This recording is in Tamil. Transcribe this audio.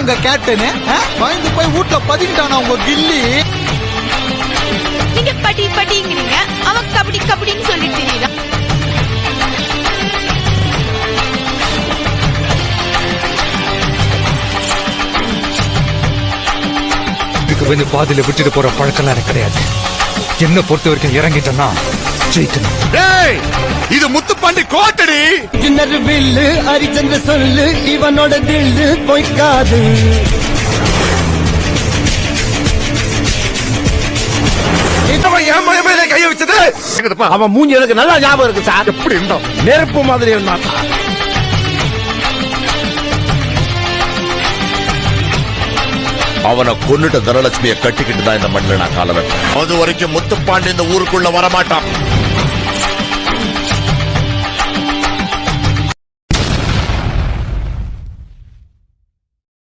உங்க கேப்டனு பயந்து போய் வீட்டுல பதிக்கிட்டானா உங்க கில்லி. நீங்க பட்டி பட்டிங்கிறீங்க, அவன் கபடி கபடின்னு சொல்லிட்டு தெரியுதா? வந்து பாதியில விட்டுட்டு போற பழக்கம் எனக்கு கிடையாது. என்ன பொறுத்த வரைக்கும் இறங்கிட்டேன்னா ஜெயிக்கணும். இது முத்துப்பாண்டி கோட்டடி. வில்லு ஹரிச்சந்திர சொல்லு, இவனோட தில்லு பொய்க்காது. கைய வச்சது அவன் மூஞ்சி எனக்கு நல்லா ஞாபகம் இருக்கு சார். எப்படி இருந்தோம், நெருப்பு மாதிரி இருந்தான் சார். அவனை கொன்னுட்ட தனலட்சுமியை கட்டிக்கிட்டு தான் இந்த மண்ணில் நான் கால வைப்பேன். அது வரைக்கும் முத்துப்பாண்டி இந்த ஊருக்குள்ள வரமாட்டான்.